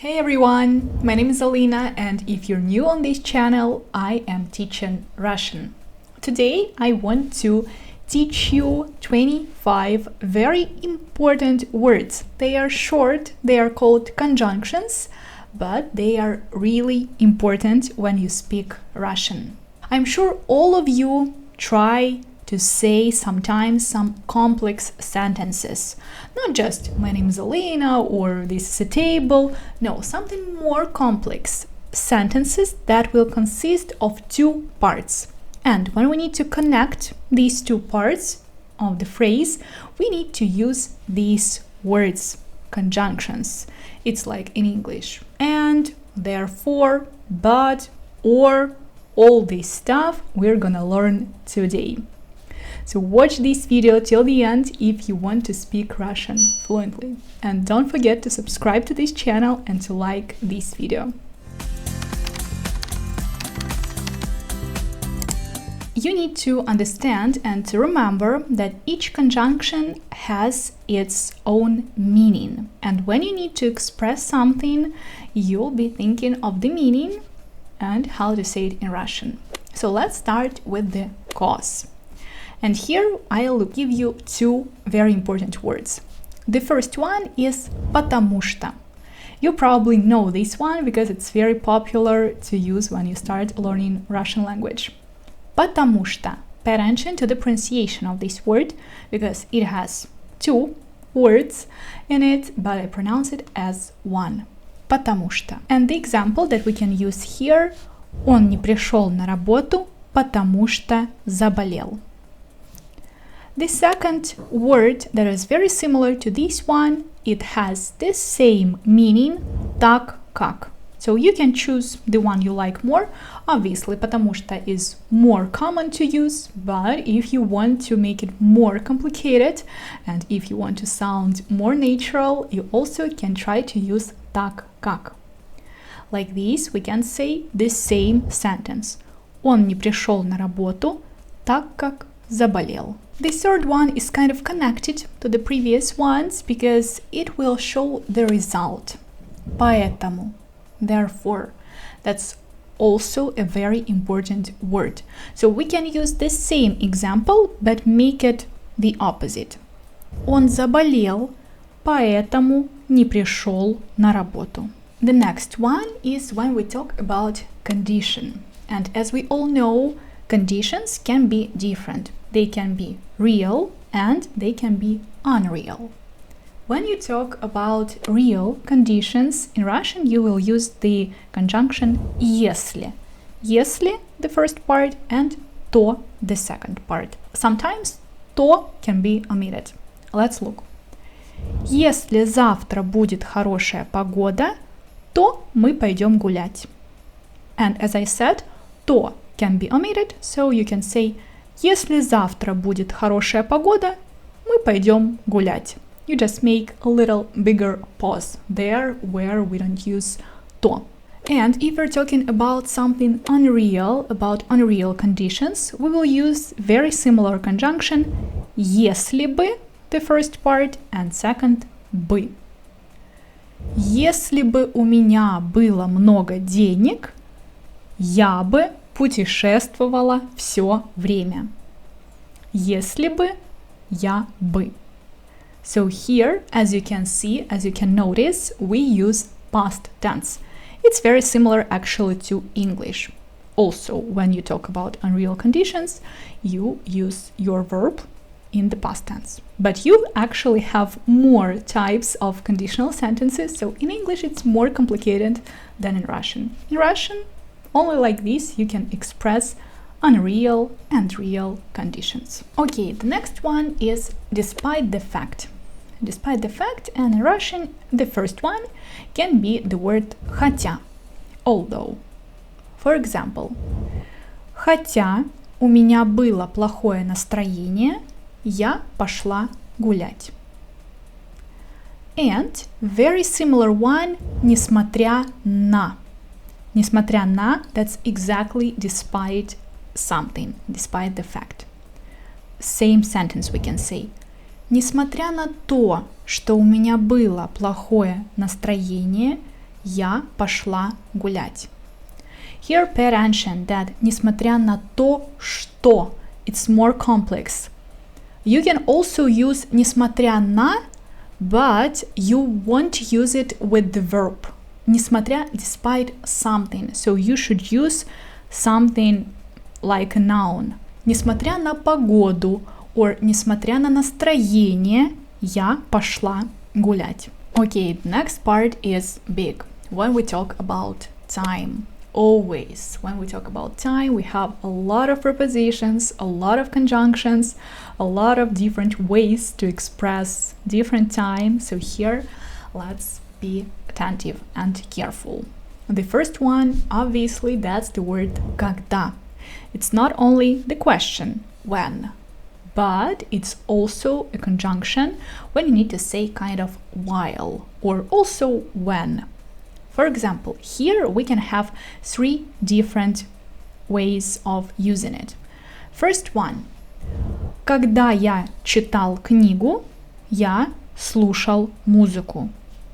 Hey everyone, my name is Alina, and if you're new on this channel, I am teaching Russian. Today I want to teach you 25 very important words. They are short, they are called conjunctions, but they are really important when you speak Russian. I'm sure all of you try to say sometimes some complex sentences. Not just my name is Elena or this is a table. No, something more complex. Sentences that will consist of two parts. And when we need to connect these two parts of the phrase, we need to use these words, conjunctions. It's like in English. And, therefore, but, or, all this stuff we're gonna learn today. So watch this video till the end if you want to speak Russian fluently. And don't forget to subscribe to this channel and to like this video. You need to understand and to remember that each conjunction has its own meaning. And when you need to express something, you'll be thinking of the meaning and how to say it in Russian. So let's start with the cause. And here I'll give you two very important words. The first one is потому что. You probably know this one because it's very popular to use when you start learning Russian language. Потому что. Pay attention to the pronunciation of this word because it has two words in it, but I pronounce it as one. Потому что. And the example that we can use here: он не пришел на работу, потому что заболел. The second word that is very similar to this one, it has the same meaning, так как. So you can choose the one you like more. Obviously, потому что is more common to use, but if you want to make it more complicated and if you want to sound more natural, you also can try to use так как. Like this, we can say the same sentence. Он не пришел на работу, так как заболел. The third one is kind of connected to the previous ones because it will show the result. Поэтому, therefore, that's also a very important word. So we can use the same example, but make it the opposite. Он заболел, поэтому не пришел на работу. The next one is when we talk about condition. And as we all know, conditions can be different. They can be real and they can be unreal. When you talk about real conditions, in Russian you will use the conjunction если. Если, the first part, and то, the second part. Sometimes то can be omitted. Let's look. Если завтра будет хорошая погода, то мы пойдем гулять. And as I said, то can be omitted, so you can say если завтра будет хорошая погода, мы пойдем гулять. You just make a little bigger pause there where we don't use то. And if we're talking about something unreal, about unreal conditions, we will use very similar conjunction если бы, the first part, and second, бы. Если бы у меня было много денег, я бы путешествовала все время. Если бы, я бы. So here, as you can see, as you can notice, we use past tense. It's very similar actually to English. Also, when you talk about unreal conditions, you use your verb in the past tense. But you actually have more types of conditional sentences, so in English it's more complicated than in Russian. In Russian, only like this you can express unreal and real conditions. Okay, the next one is despite the fact. Despite the fact, and in Russian, the first one can be the word хотя, although. For example, хотя у меня было плохое настроение, я пошла гулять. And very similar one, несмотря на. Несмотря на, that's exactly despite something, despite the fact. Same sentence we can say. Несмотря на то, что у меня было плохое настроение, Я пошла гулять. Here pay attention that несмотря на то, что it's more complex. You can also use несмотря на, but you won't use it with the verb. Несмотря, despite something. So you should use something like a noun. Несмотря на погоду or несмотря на настроение, я пошла гулять. Okay, next part is big. When we talk about time. Always, when we talk about time, we have a lot of prepositions, a lot of conjunctions, a lot of different ways to express different time. So here, let's be attentive and careful. The first one, obviously, that's the word когда. It's not only the question, when, but it's also a conjunction when you need to say kind of while or also when. For example, here we can have 3 different ways of using it. First one. Когда я читал книгу, я слушал музыку.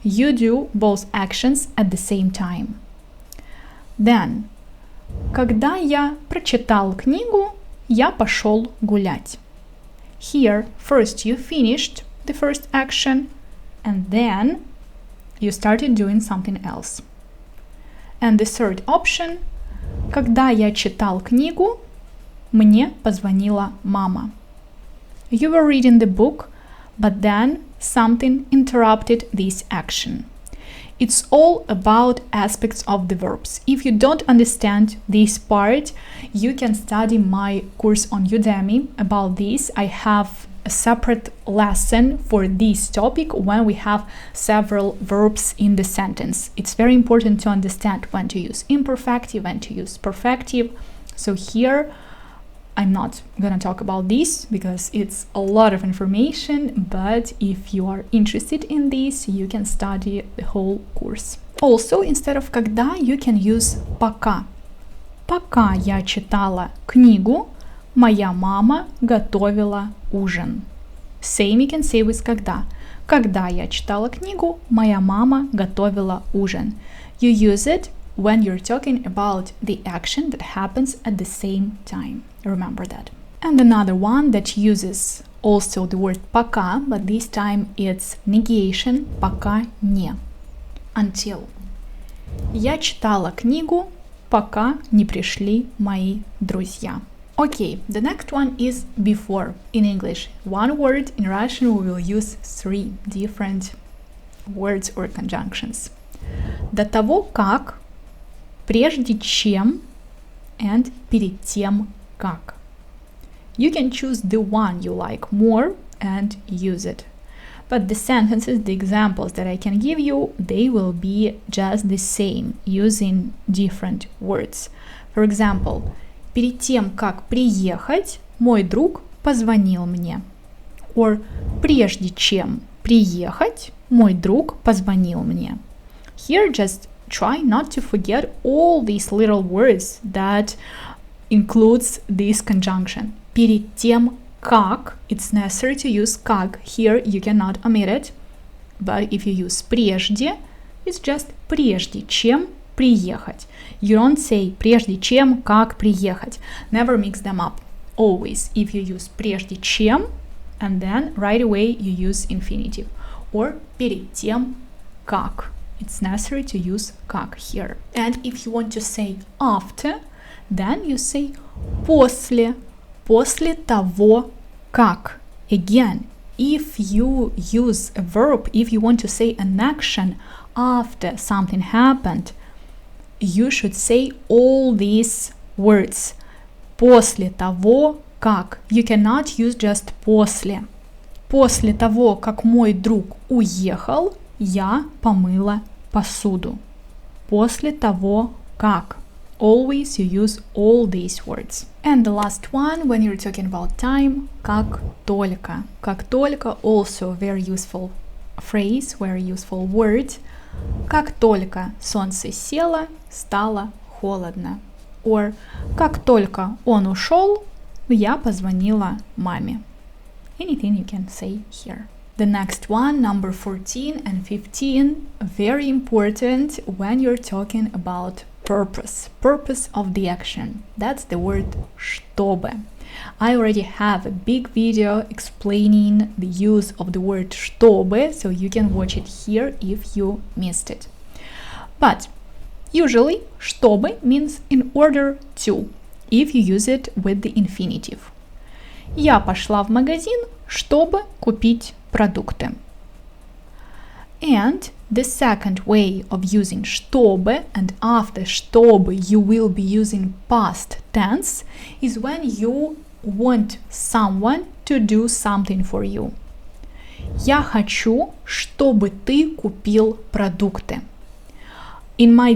You do both actions at the same time. Then. Когда я прочитал книгу, я пошел гулять. Here, first you finished the first action, and then you started doing something else. And the third option, когда я читал книгу, мне позвонила мама. You were reading the book, but then something interrupted this action. It's all about aspects of the verbs. If you don't understand this part, you can study my course on Udemy about this. I have a separate lesson for this topic when we have several verbs in the sentence. It's very important to understand when to use imperfective, when to use perfective. So here, I'm not gonna talk about this because it's a lot of information, but if you are interested in this, you can study the whole course. Also, instead of когда, you can use пока. Пока я читала книгу, моя мама готовила ужин. Same you can say with когда. Когда я читала книгу, моя мама готовила ужин. You use it when you're talking about the action that happens at the same time. Remember that. And another one that uses also the word пока, but this time it's negation, пока не. Until. Я читала книгу, пока не пришли мои друзья. Okay, the next one is before in English. One word. In Russian we will use 3 different words or conjunctions. До того как, прежде чем, and перед тем как. You can choose the one you like more and use it. But the sentences, the examples that I can give you, they will be just the same, using different words. For example, перед тем, как приехать, мой друг позвонил мне. Or прежде чем приехать, мой друг позвонил мне. Here just try not to forget all these little words that includes this conjunction. Перед тем, как, it's necessary to use как. Here you cannot omit it. But if you use прежде, it's just прежде чем приехать. You don't say прежде чем как приехать. Never mix them up. Always, if you use прежде чем, and then right away you use infinitive. Or перед тем, как. It's necessary to use как here. And if you want to say after, then you say после. После того, как. Again, if you use a verb, if you want to say an action after something happened, you should say all these words. После того, как. You cannot use just после. После того, как мой друг уехал, я помыла посуду. После того, как. Always you use all these words. And the last one, when you're talking about time, как только. Как только, also a very useful phrase, very useful word. Как только солнце село, стало холодно. Or как только он ушел, я позвонила маме. Anything you can say here. The next one, number 14 and 15, very important when you're talking about purpose of the action. That's the word чтобы. I already have a big video explaining the use of the word чтобы, so you can watch it here if you missed it. But usually, чтобы means in order to, if you use it with the infinitive. Я пошла в магазин, чтобы купить продукты. And the second way of using чтобы, and after чтобы you will be using past tense, is when you want someone to do something for you. Я хочу, чтобы ты купил продукты. In my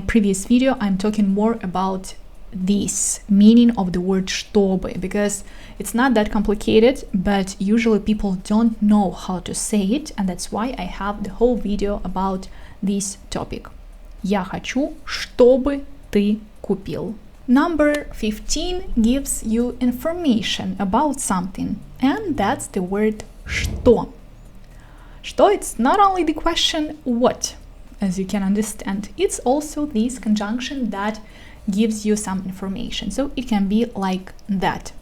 previous video, I'm talking more about this meaning of the word чтобы, because it's not that complicated, but usually people don't know how to say it, and that's why I have the whole video about this topic. Я хочу, чтобы ты купил. Number 15 gives you information about something, and that's the word что. Что, it's not only the question what, as you can understand, it's also this conjunction that gives you some information. So it can be like that.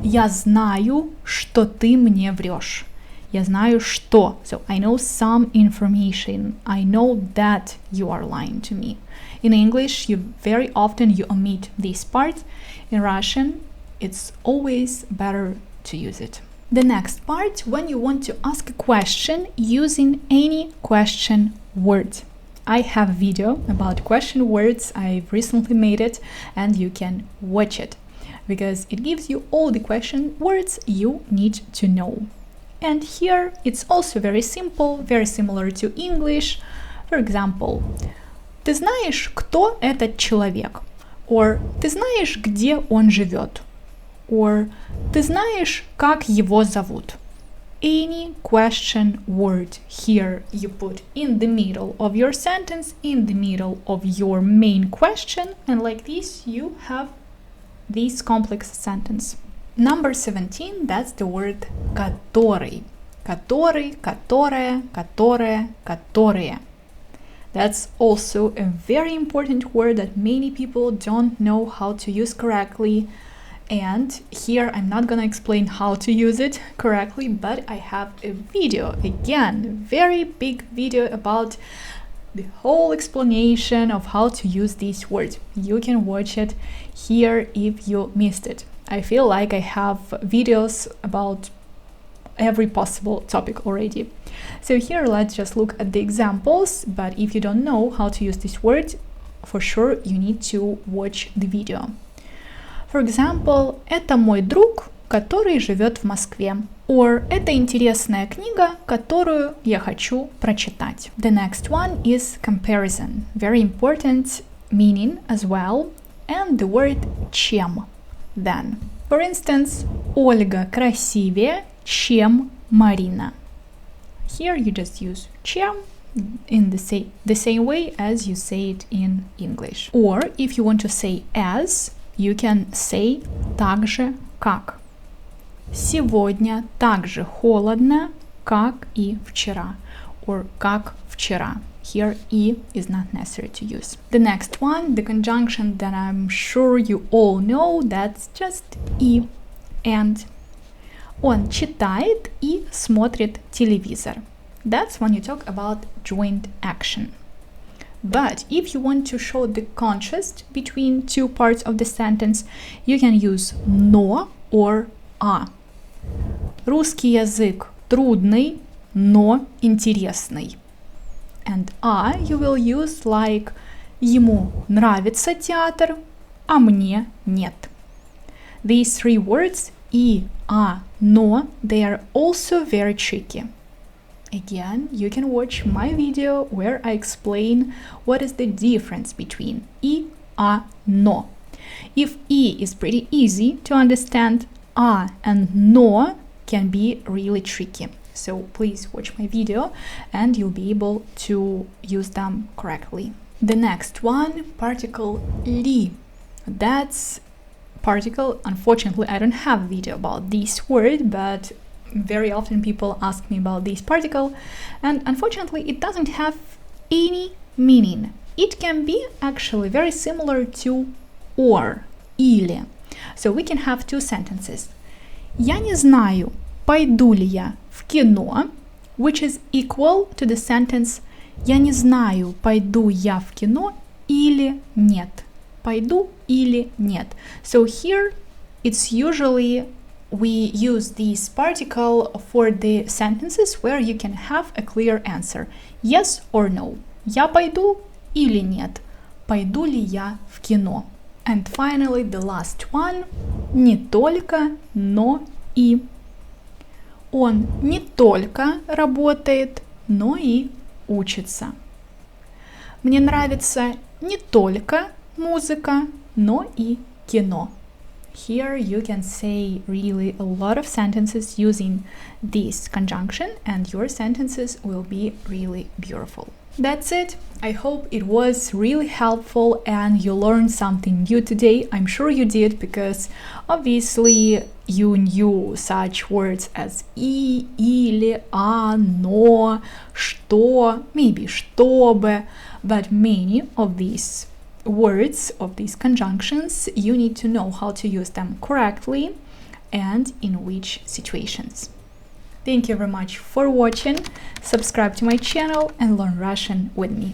Я знаю, что ты мне врешь. Я знаю что. So I know some information. I know that you are lying to me. In English, very often you omit this part. In Russian, it's always better to use it. The next part, when you want to ask a question using any question word. I have a video about question words. I've recently made it, and you can watch it because it gives you all the question words you need to know. And here it's also very simple, very similar to English. For example, ты знаешь, кто этот человек? Or ты знаешь, где он живет? Or ты знаешь, как его зовут? Any question word here you put in the middle of your sentence, in the middle of your main question, and like this you have this complex sentence. Number 17, that's the word который. Который, которая, которая, которые. That's also a very important word that many people don't know how to use correctly. And here I'm not gonna explain how to use it correctly, but I have a video, again, very big video about the whole explanation of how to use these words. You can watch it here if you missed it. I feel like I have videos about every possible topic already. So here let's just look at the examples, but if you don't know how to use this word, for sure you need to watch the video. For example, это мой друг, который живет в Москве. Or это интересная книга, которую я хочу прочитать. The next one is comparison. Very important meaning as well. And the word чем. Then. For instance, Ольга красивее, чем Марина. Here you just use чем in the same way as you say it in English. Or if you want to say as, you can say так же, как. Сегодня так же холодно, как и вчера. Or как вчера. Here и is not necessary to use. The next one, the conjunction that I'm sure you all know, that's just и. And он читает и смотрит телевизор. That's when you talk about joint action. But if you want to show the contrast between two parts of the sentence, you can use но or а. Русский язык трудный, но интересный. And а you will use like ему нравится театр, а мне нет. These three words и, а, но, they are also very tricky. Again, you can watch my video where I explain what is the difference between и, а, но. If и is pretty easy to understand, а and но can be really tricky. So please watch my video and you'll be able to use them correctly. The next one, particle ли. That's particle, unfortunately I don't have a video about this word, but Very often people ask me about this particle, and unfortunately it doesn't have any meaning. It can be actually very similar to or, или. So we can have two sentences. Я не знаю, пойду ли я в кино, which is equal to the sentence Я не знаю, пойду я в кино или нет. Пойду или нет. So here it's usually we use this particle for the sentences where you can have a clear answer. Yes or no. Я пойду или нет. Пойду ли я в кино. And finally, the last one. Не только, но и. Он не только работает, но и учится. Мне нравится не только музыка, но и кино. Here you can say really a lot of sentences using this conjunction, and your sentences will be really beautiful. That's it. I hope it was really helpful and you learned something new today. I'm sure you did, because obviously you knew such words as и, или, но, что, maybe чтобы, but many of these words, of these conjunctions, you need to know how to use them correctly and in which situations. Thank you very much for watching. Subscribe to my channel and learn Russian with me.